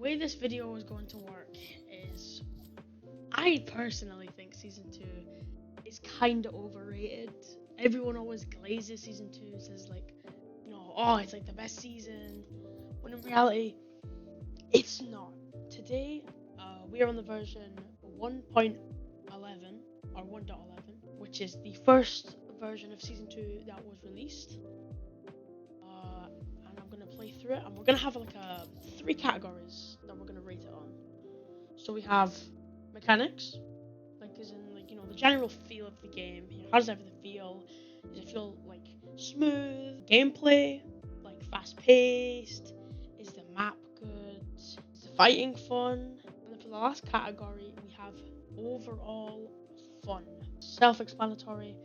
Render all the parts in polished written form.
way this video is going to work is, I personally think season 2 is kind of overrated. Everyone always glazes season 2, says like, oh, it's like the best season, when in reality, it's not. Today, we are on the version 1.11 or 1.11, which is the first version of season 2 that was released. And I'm gonna play through it, and we're gonna have like 3 categories that we're gonna rate it on. So we have mechanics, like as in the general feel of the game. How does everything feel? Does it feel like smooth? Gameplay, like fast paced? Is the map good? Is the fighting fun? And then for the last category, we have overall fun. Self-explanatory.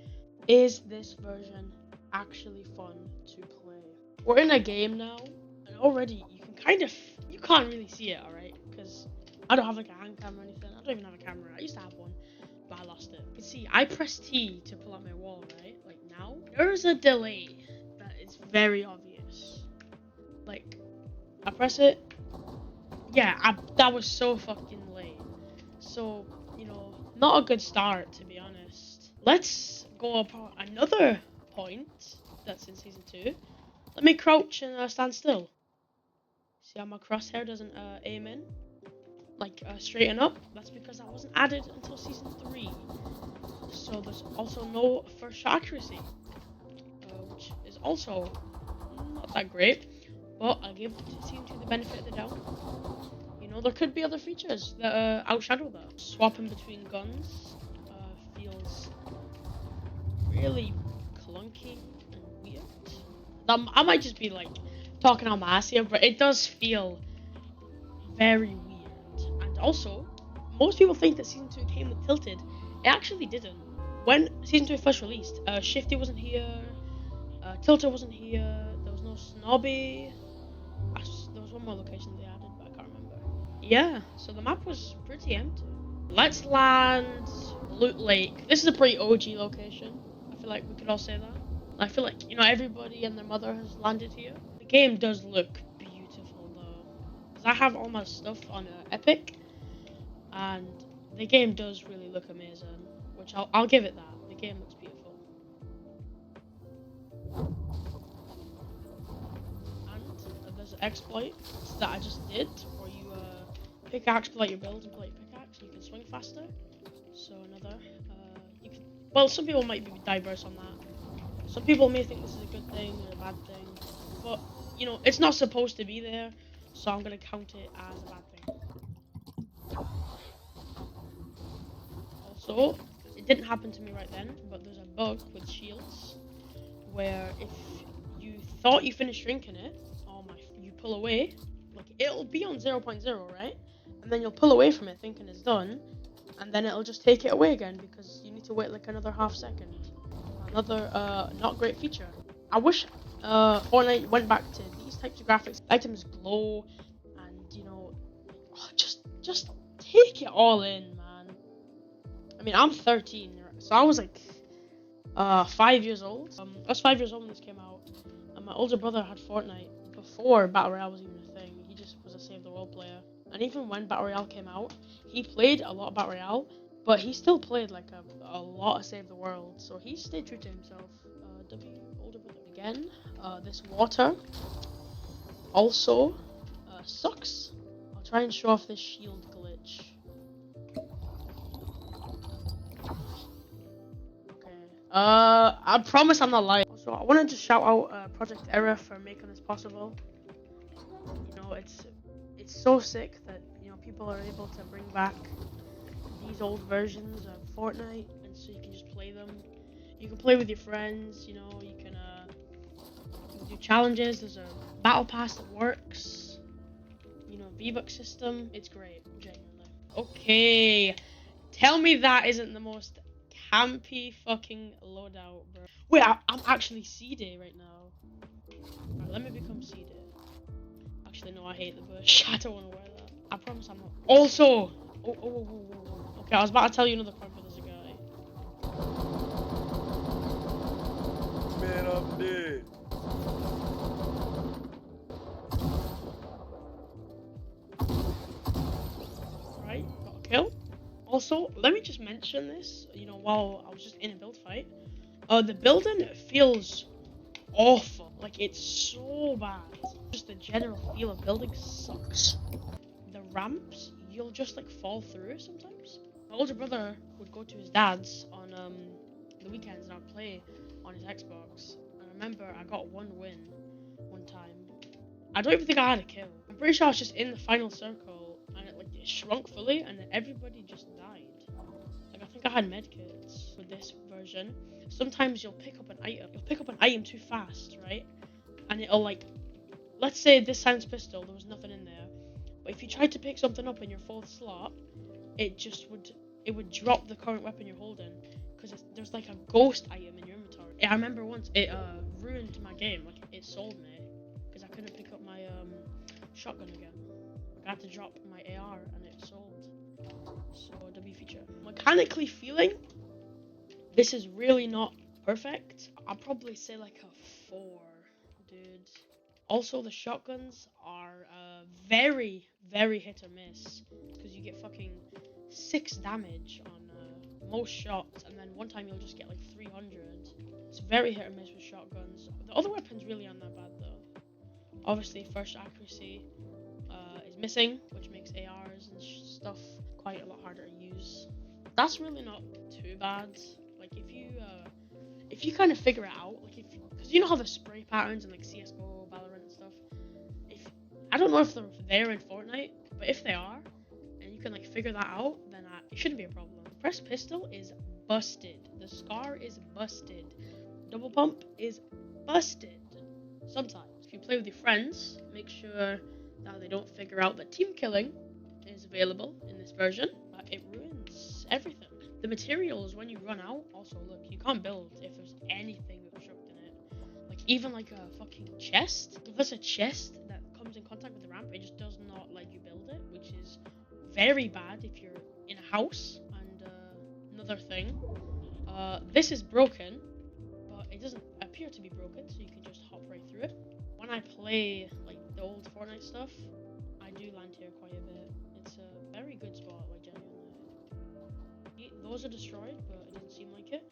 Is this version actually fun to play? We're in a game now, and already you can't really see it, alright? Because I don't have like a hand camera or anything. I don't even have a camera. I used to have one, but I lost it. You can see I press T to pull out my wall, right? Like now, there's a delay that is very obvious. Like, I press it. Yeah, that was so fucking late. So, not a good start, to be honest. Let's go upon another point that's in season 2. Let me crouch and stand still. See how my crosshair doesn't aim in? Like straighten up? That's because that wasn't added until season 3. So there's also no first shot accuracy, which is also not that great. But I'll give season 2 the benefit of the doubt. There could be other features that outshadow that. Swapping between guns feels really clunky and weird. I might just be like talking on my ass here, but it does feel very weird. And also, most people think that season 2 came with tilted. It actually didn't. When season 2 first released, Shifty wasn't here, Tilter wasn't here, there was no Snobby. There was one more location they added, but I can't remember. Yeah, so the map was pretty empty. Let's land Loot Lake. This is a pretty OG location. I feel like we could all say that. I feel like, everybody and their mother has landed here. The game does look beautiful though. Because I have all my stuff on Epic. And the game does really look amazing. Which I'll give it that. The game looks beautiful. And there's an exploit that I just did. Where you pickaxe, pull out your build and pull out your pickaxe. And you can swing faster. So another. Well, some people might be diverse on that. Some people may think this is a good thing or a bad thing, but it's not supposed to be there, so I'm gonna count it as a bad thing. Also, it didn't happen to me right then, but there's a bug with shields where if you thought you finished drinking it, you pull away, like it'll be on 0.0, right? And then you'll pull away from it thinking it's done, and then it'll just take it away again because you need to wait like another half second. Another not great feature. I wish Fortnite went back to these types of graphics. Items glow, and just take it all in, man. I mean, I'm 13, so I was like 5 years old. I was 5 years old when this came out, and my older brother had Fortnite before Battle Royale was even a thing. He just was a Save the World player, and even when Battle Royale came out, he played a lot of Battle Royale. But he still played like a lot of Save the World, so he stayed true to himself. Older brother again. This water also sucks. I'll try and show off this shield glitch. Okay. I promise I'm not lying. So I wanted to shout out Project Era for making this possible. It's so sick that people are able to bring back these old versions of Fortnite, and so you can just play them. You can play with your friends, you can do challenges. There's a battle pass that works, V-Bucks system. It's great, genuinely. Okay, tell me that isn't the most campy fucking loadout, bro. Wait, I'm actually C-Day right now. Alright, let me become C-Day. Actually, no, I hate the bush. I don't want to wear that. I promise I'm not. Also, okay, I was about to tell you another point, but there's a guy. Man, I'm dead. Also, let me just mention this, while I was just in a build fight. The building feels awful. Like, it's so bad. Just the general feel of building sucks. The ramps, you'll just like fall through sometimes. My older brother would go to his dad's on the weekends and I'd play on his Xbox. And I remember I got one win one time. I don't even think I had a kill. I'm pretty sure I was just in the final circle and it shrunk fully and then everybody just died. Like, I think I had medkits with this version. Sometimes you'll pick up an item too fast, right? And it'll like, let's say this science pistol, there was nothing in there. But if you tried to pick something up in your fourth slot, it would drop the current weapon you're holding because there's like a ghost item in your inventory. I remember once it ruined my game. Like, it sold me because I couldn't pick up my shotgun again. Like, I had to drop my AR and it sold. So W feature. Mechanically feeling, this is really not perfect. I'd probably say like a 4, dude. Also, the shotguns are very, very hit or miss because you get fucking 6 damage on most shots, and then one time you'll just get like 300. It's very hit or miss with shotguns. The other weapons really aren't that bad though. Obviously, first accuracy is missing, which makes ARs and stuff quite a lot harder to use. That's really not too bad. Like, if you kind of figure it out, like because you know how the spray patterns in like CS:GO, Valorant and stuff. I don't know if they're there in Fortnite, but if they are, and you can like figure that out, then it shouldn't be a problem. Press pistol is busted. The scar is busted. Double pump is busted. Sometimes, if you play with your friends, make sure that they don't figure out that team killing is available in this version. It ruins everything. The materials, when you run out, also look, you can't build if there's anything obstructing it. Like, even like a fucking chest. If there's a chest that comes in contact with the ramp, it just does not let you build it, which is very bad if you're in a house. And another thing, this is broken, but it doesn't appear to be broken, so you can just hop right through it. When I play like the old Fortnite stuff, I do land here quite a bit. It's a very good spot, like, genuinely. Those are destroyed, but it doesn't seem like it.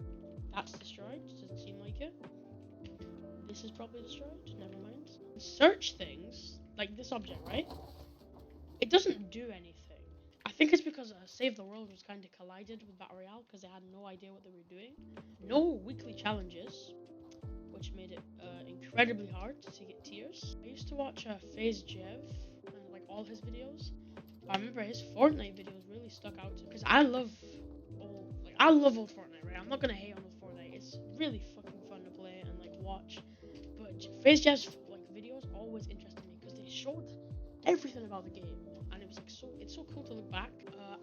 That's destroyed, doesn't seem like it. This is probably destroyed, never mind. Search things, like this object, right? It doesn't do anything. I think it's because Save the World was kind of collided with Battle Royale because they had no idea what they were doing. No weekly challenges, which made it incredibly hard to get tiers. I used to watch FaZe Jev and like all his videos. I remember his Fortnite videos really stuck out to me because I love old Fortnite, right? I'm not gonna hate on old Fortnite. It's really fucking fun to play and like watch. But FaZe Jev's like videos always interested me because they showed everything about the game, and it was like it's so cool to look back.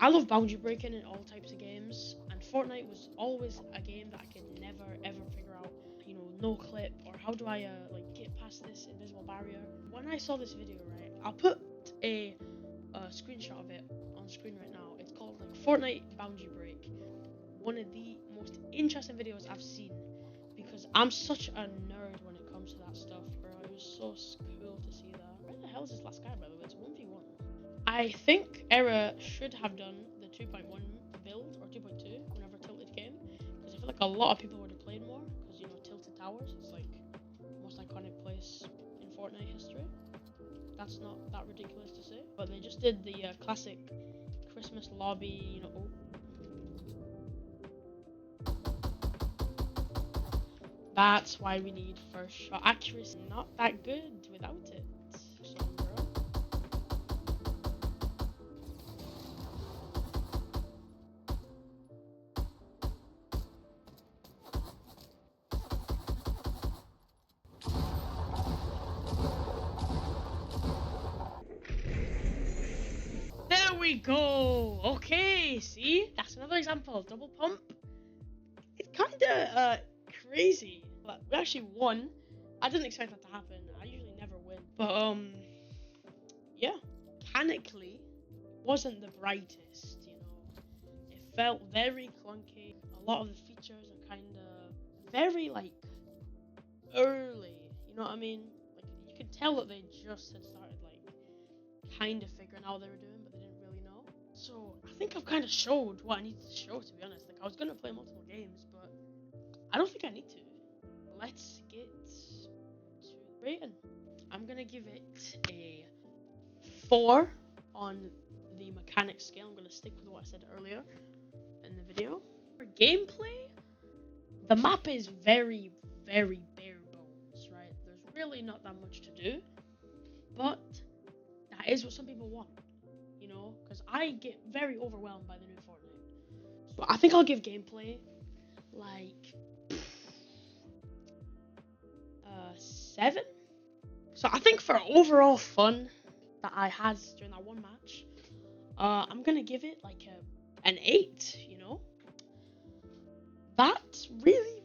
I love boundary breaking in all types of games, and Fortnite was always a game that I could never ever figure out. No clip, or how do I like get past this invisible barrier. When I saw this video, right, I'll put a screenshot of it on screen right now. It's called like Fortnite Boundary Break. One of the most interesting videos I've seen because I'm such a nerd when it comes to that stuff, bro. It was so cool to see that. Where the hell is this last guy, by the way? It's 1v1. I think Era should have done the 2.1 build or 2.2 whenever Tilted came, because I feel like a lot of people would have played more because Tilted Towers is like the most iconic place in Fortnite history. That's not that ridiculous to say, but they just did the classic Christmas lobby, That's why we need first shot accuracy. Not that good without it. There we go. Okay, see? That's another example. Double pump. It's kind of crazy. But we actually won. I didn't expect that to happen. I usually never win. But yeah. Mechanically, wasn't the brightest, It felt very clunky. A lot of the features are kind of very like early. You know what I mean? Like, you could tell that they just had started like kind of figuring out what they were doing, but they didn't really know. So I think I've kind of showed what I need to show, to be honest. Like I was gonna play multiple games, but I don't think I need to. Let's get to the rating. I'm gonna give it a 4 on the mechanics scale. I'm gonna stick with what I said earlier in the video. For gameplay, the map is very, very bare bones, right? There's really not that much to do, but that is what some people want, you know? Because I get very overwhelmed by the new Fortnite. So I think I'll give gameplay like 7. So I think for overall fun that I had during that one match, I'm gonna give it like an 8. You know, that really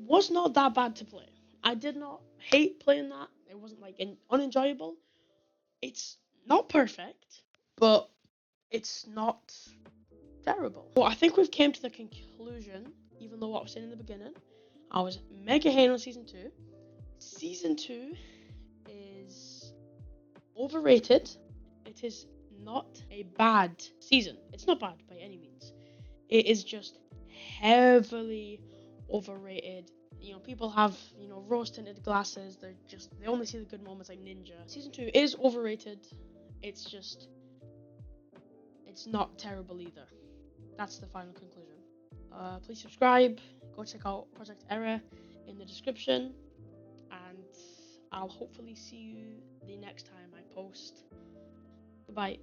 was not that bad to play. I did not hate playing that. It wasn't like unenjoyable. It's not perfect, but it's not terrible. So I think we've came to the conclusion, even though what I was saying in the beginning, I was mega hating on season 2. Season 2 is overrated. It is not a bad season. It's not bad by any means. It is just heavily overrated. You know, people have, you know, rose tinted glasses. They only see the good moments like Ninja. Season 2 is overrated. It's not terrible either. That's the final conclusion. Please subscribe. Go check out Project Era in the description. And I'll hopefully see you the next time I post. Goodbye.